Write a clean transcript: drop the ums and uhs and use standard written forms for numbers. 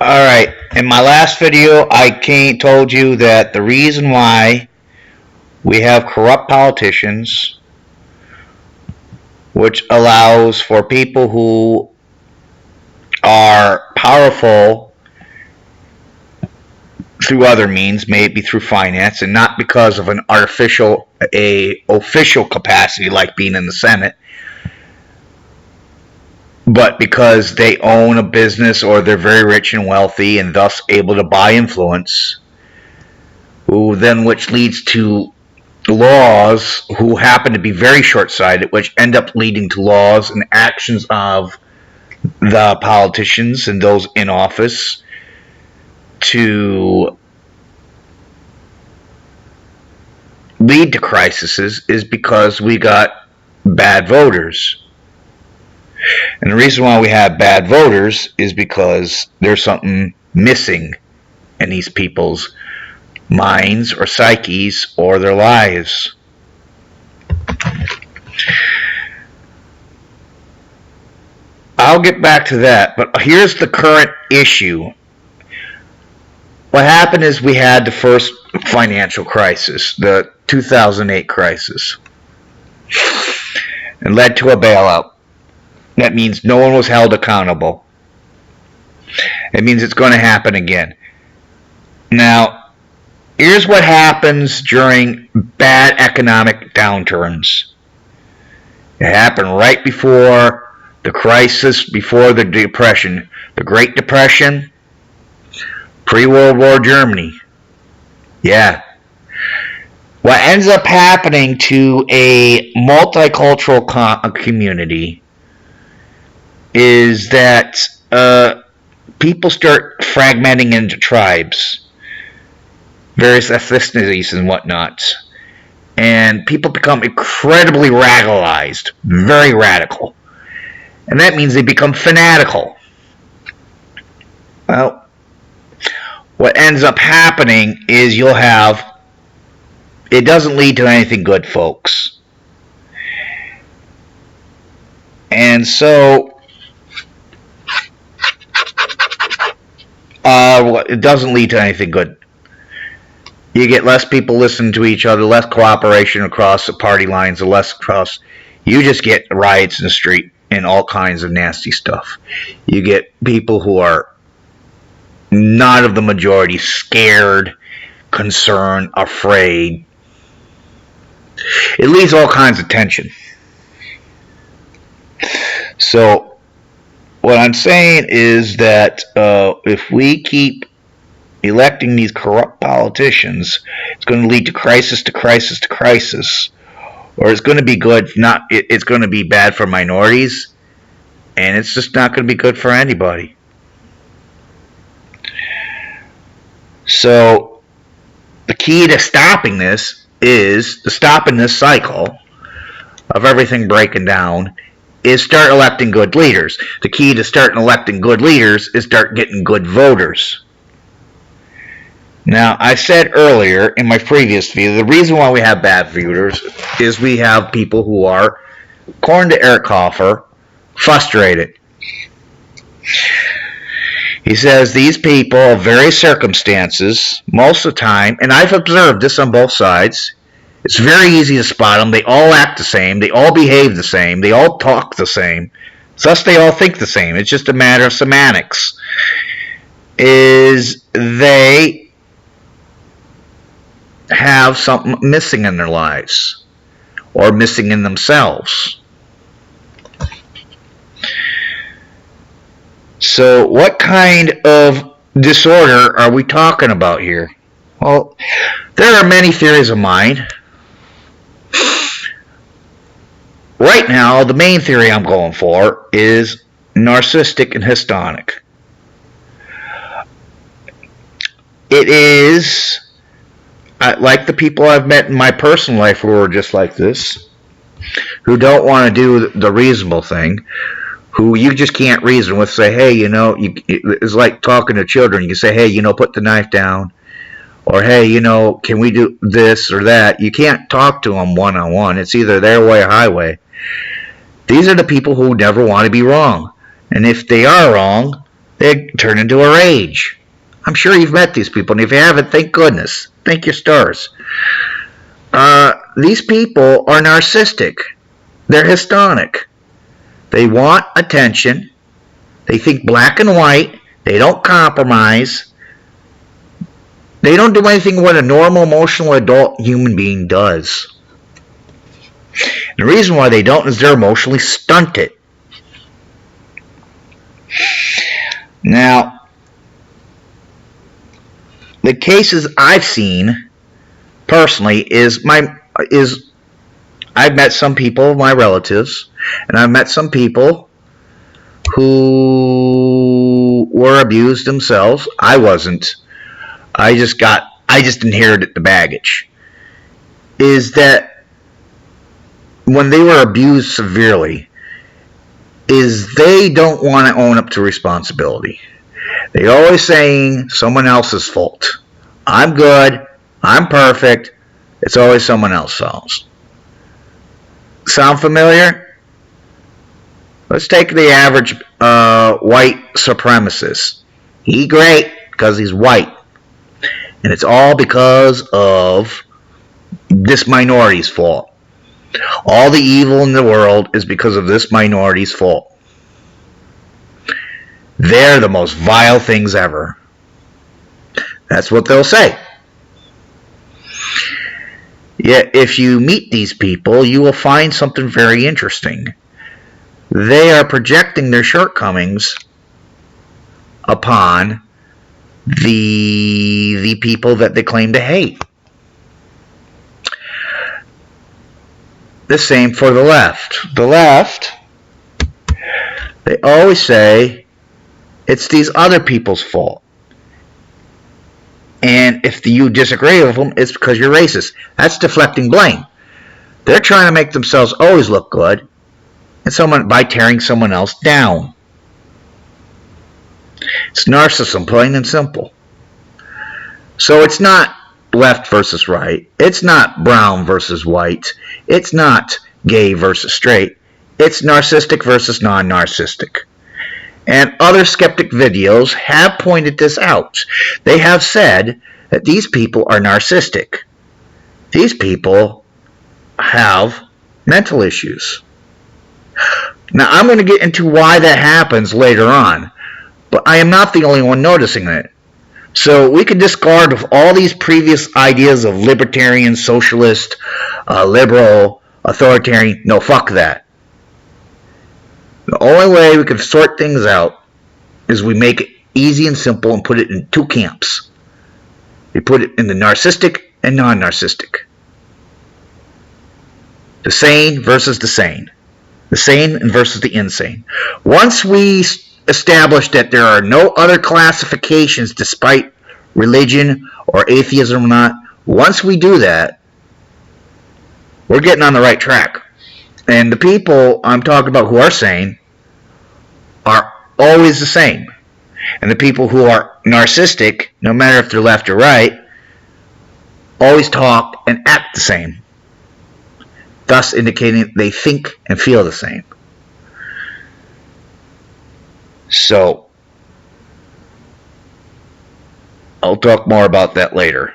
Alright, in my last video, told you that the reason why we have corrupt politicians, which allows for people who are powerful through other means, maybe through finance, and not because of an official capacity like being in the Senate, but because they own a business or they're very rich and wealthy and thus able to buy influence, which leads to laws who happen to be very short-sighted, which end up leading to laws and actions of the politicians and those in office to lead to crises, is because we got bad voters. And the reason why we have bad voters is because there's something missing in these people's minds or psyches or their lives. I'll get back to that, but here's the current issue. What happened is we had the first financial crisis, the 2008 crisis. It led to a bailout. That means no one was held accountable. It means it's going to happen again. Now, here's what happens during bad economic downturns. It happened right before the crisis, before the Depression. The Great Depression, pre-World War Germany. Yeah. What ends up happening to a multicultural community is that people start fragmenting into tribes, various ethnicities and whatnot, and people become incredibly radicalized, very radical, and that means they become fanatical. Well, what ends up happening is it doesn't lead to anything good, folks. And so it doesn't lead to anything good. You get less people listening to each other, less cooperation across the party lines, you just get riots in the street and all kinds of nasty stuff. You get people who are not of the majority, scared, concerned, afraid. It leads all kinds of tension. So what I'm saying is that if we keep electing these corrupt politicians, it's going to lead to crisis to crisis to crisis, or it's going to be good. It's going to be bad for minorities, and it's just not going to be good for anybody. So the key to stopping this cycle of everything breaking down is start electing good leaders. The key to starting electing good leaders is start getting good voters. Now, I said earlier in my previous video, the reason why we have bad voters is we have people who are, according to Eric Hoffer, frustrated. He says these people of various circumstances, most of the time, and I've observed this on both sides, it's very easy to spot them. They all act the same. They all behave the same. They all talk the same. Thus, they all think the same. It's just a matter of semantics. They have something missing in their lives or missing in themselves. So what kind of disorder are we talking about here? Well, there are many theories of mind. Right now, the main theory I'm going for is narcissistic and hedonic. It is like the people I've met in my personal life who are just like this, who don't want to do the reasonable thing, who you just can't reason with. Say, hey, it's like talking to children. You can say, hey, put the knife down. Or, hey, can we do this or that? You can't talk to them one-on-one. It's either their way or highway. These are the people who never want to be wrong. And if they are wrong, they turn into a rage. I'm sure you've met these people, and if you haven't, thank goodness. Thank your stars. These people are narcissistic. They're histrionic. They want attention. They think black and white. They don't compromise. They don't do anything what a normal, emotional, adult human being does. And the reason why they don't is they're emotionally stunted. Now, the cases I've seen personally is I've met some people, my relatives, and I've met some people who were abused themselves. I wasn't. I just inherited the baggage. Is that when they were abused severely, is they don't want to own up to responsibility. They're always saying someone else's fault. I'm good. I'm perfect. It's always someone else's fault. Sound familiar? Let's take the average white supremacist. He's great because he's white. And it's all because of this minority's fault. All the evil in the world is because of this minority's fault. They're the most vile things ever. That's what they'll say. Yet, if you meet these people, you will find something very interesting. They are projecting their shortcomings upon the people that they claim to hate. The same for the left. The left, they always say it's these other people's fault. And if you disagree with them, it's because you're racist. That's deflecting blame. They're trying to make themselves always look good and by tearing someone else down. It's narcissism, plain and simple. So it's not left versus right. It's not brown versus white. It's not gay versus straight. It's narcissistic versus non-narcissistic. And other skeptic videos have pointed this out. They have said that these people are narcissistic. These people have mental issues. Now, I'm going to get into why that happens later on, but I am not the only one noticing it. So we can discard of all these previous ideas of libertarian, socialist, liberal, authoritarian. No, fuck that. The only way we can sort things out is we make it easy and simple and put it in two camps. We put it in the narcissistic and non-narcissistic. The sane versus the sane. The sane versus the insane. Once we establish that there are no other classifications despite religion or atheism or not, once we do that, we're getting on the right track. And the people I'm talking about who are sane are always the same. And the people who are narcissistic, no matter if they're left or right, always talk and act the same, thus indicating they think and feel the same. So, I'll talk more about that later.